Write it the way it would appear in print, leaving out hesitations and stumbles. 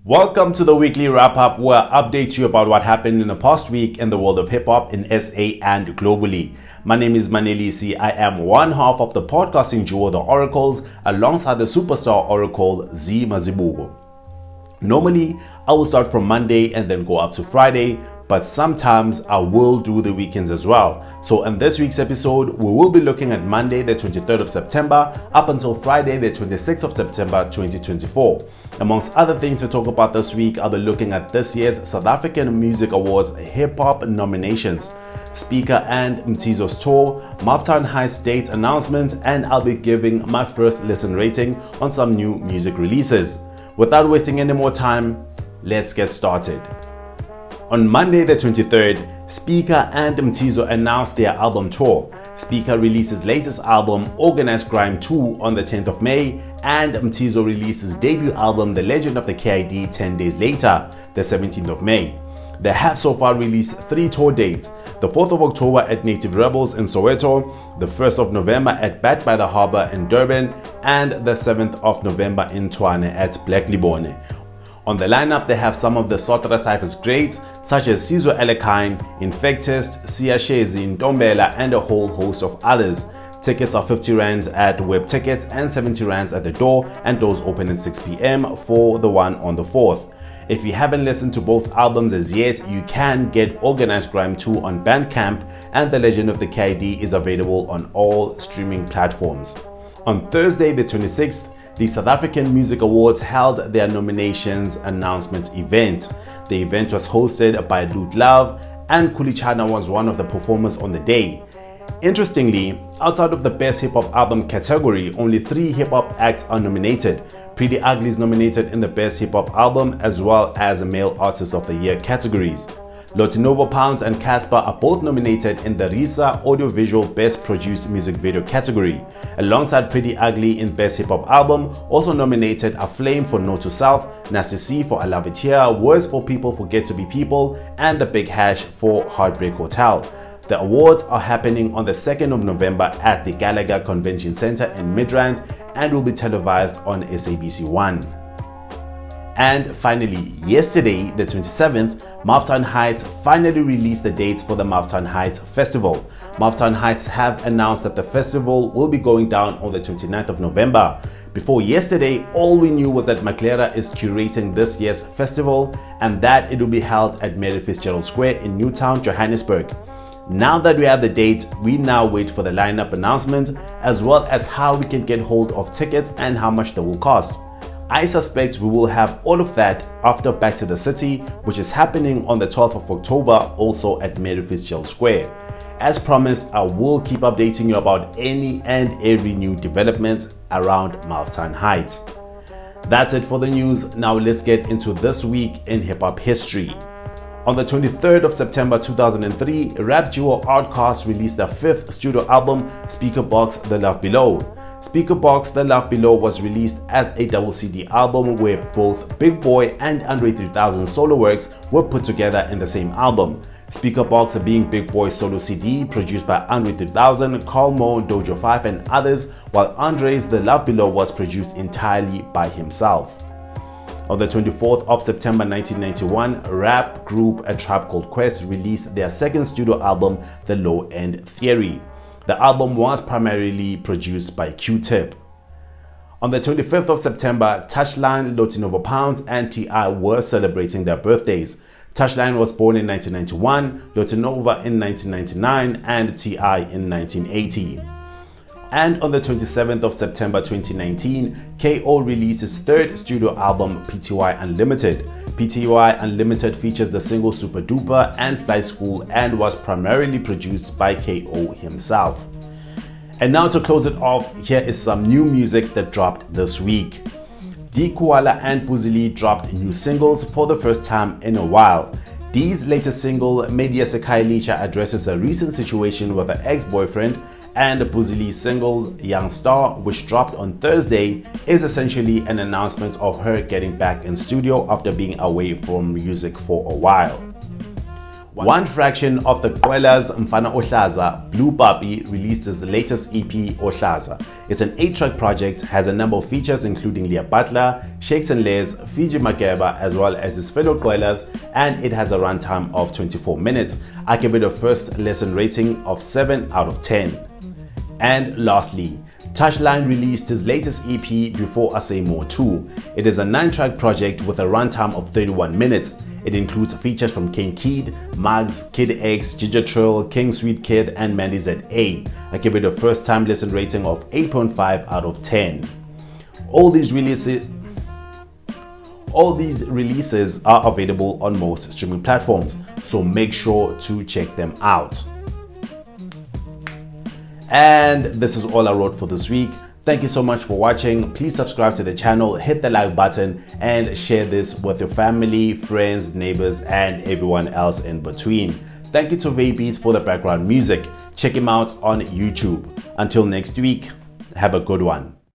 Welcome to the weekly wrap-up where I update you about what happened in the past week in the world of hip-hop in SA and globally. My name is Manelisi. I am one half of the podcasting duo The Oracles alongside the superstar oracle Z Mazibuko. Normally, I will start from Monday and then go up to Friday, but sometimes I will do the weekends as well. So in this week's episode, we will be looking at Monday the 23rd of September up until Friday the 26th of September 2024. Amongst other things to talk about this week, I'll be looking at this year's South African Music Awards hip-hop nominations, SPeeKa and Mthizo's tour, Maftown Heights date announcement, and I'll be giving my first listen rating on some new music releases. Without wasting any more time, let's get started. On Monday the 23rd, SPeeKa and Mthizo announced their album tour. SPeeKa releases latest album Organized Grime 2 on the 10th of May, and Mthizo releases debut album The Legend of the KID 10 days later, the 17th of May. They have so far released 3 tour dates: the 4th of October at Native Rebels in Soweto, the 1st of November at Bat by the Harbour in Durban, and the 7th of November in Tshwane at Black Libone. On the lineup, they have some of the Sotra Cypher's greats such as Sizwe Alekine, Infectist, Siyashezi, Ntombela, and a whole host of others. Tickets are 50 Rands at Web Tickets and 70 Rands at the door, and doors open at 6 p.m. for the one on the 4th. If you haven't listened to both albums as yet, you can get Organized Grime 2 on Bandcamp, and The Legend of the KID is available on all streaming platforms. On Thursday the 26th, the South African Music Awards held their nominations announcement event. The event was hosted by Loot Love, and Kulichana was one of the performers on the day. Interestingly, outside of the Best Hip Hop Album category, only 3 hip hop acts are nominated. Priddy is nominated in the Best Hip Hop Album as well as Male Artist of the Year categories. Loatinover and Cassper are both nominated in the RISA Audiovisual Best Produced Music Video category. Alongside Priddy in Best Hip Hop Album, also nominated are Flame for Note to Self, Nasty C for I Love It Here, Words for People Forget to Be People, and The Big Hash for Heartbreak Hotel. The awards are happening on the 2nd of November at the Gallagher Convention Center in Midrand and will be televised on SABC1. And finally, yesterday, the 27th, Maftown Heights finally released the dates for the Maftown Heights Festival. Maftown Heights have announced that the festival will be going down on the 29th of November. Before yesterday, all we knew was that Maclera is curating this year's festival and that it will be held at Mary Fitzgerald Square in Newtown, Johannesburg. Now that we have the date, we now wait for the lineup announcement as well as how we can get hold of tickets and how much they will cost. I suspect we will have all of that after Back to the City, which is happening on the 12th of October, also at Mary Fitzgerald Square. As promised, I will keep updating you about any and every new development around Maftown Heights. That's it for the news. Now let's get into this week in hip-hop history. On the 23rd of September 2003, rap duo Outkast released their 5th studio album, SPeeKa The Love Below. SPeeKa The Love Below was released as a double CD album where both Big Boy and Andre 3000 solo works were put together in the same album. SPeeKa being Big Boy's solo CD produced by Andre 3000, Carl Mo, Dojo 5 and others, while Andre's The Love Below was produced entirely by himself. On the 24th of September 1991, rap group A Tribe Called Quest released their 2nd studio album, The Low End Theory. The album was primarily produced by Q-Tip. On the 25th of September, Touchline, Loatinover and T.I. were celebrating their birthdays. Touchline was born in 1991, Loatinover in 1999 and T.I. in 1980. And on the 27th of September 2019, KO released his 3rd studio album, PTY Unlimited. PTY Unlimited features the single Super Duper and Fly School and was primarily produced by KO himself. And now to close it off, here is some new music that dropped this week. Koala and Buzzi dropped new singles for the first time in a while. Dee's latest single, Media Sekayanicha, addresses a recent situation with her ex-boyfriend, and Buzzi's single, Young Star, which dropped on Thursday, is essentially an announcement of her getting back in studio after being away from music for a while. One fraction of the Koala's Mfana Ohlaza, Blue Pappi, released his latest EP, Ohlaza. It's an 8-track project, has a number of features including Leah Butler, Shakes and Les, Fiji Makeba, as well as his fellow Koalas, and it has a runtime of 24 minutes. I give it a first listen rating of 7 out of 10. And lastly, Touchline released his latest EP, Before I Say More 2. It is a 9-track project with a runtime of 31 minutes. It includes features from King Kid, Mugs, Kid X, Ginger Trill, King Sweet Kid, and Mandy ZA. I give it a first time listen rating of 8.5 out of 10. All these releases are available on most streaming platforms, so make sure to check them out. And this is all I wrote for this week. Thank you so much for watching. Please subscribe to the channel, hit the like button, and share this with your family, friends, neighbors, and everyone else in between. Thank you to Vapes for the background music. Check him out on YouTube. Until next week, have a good one.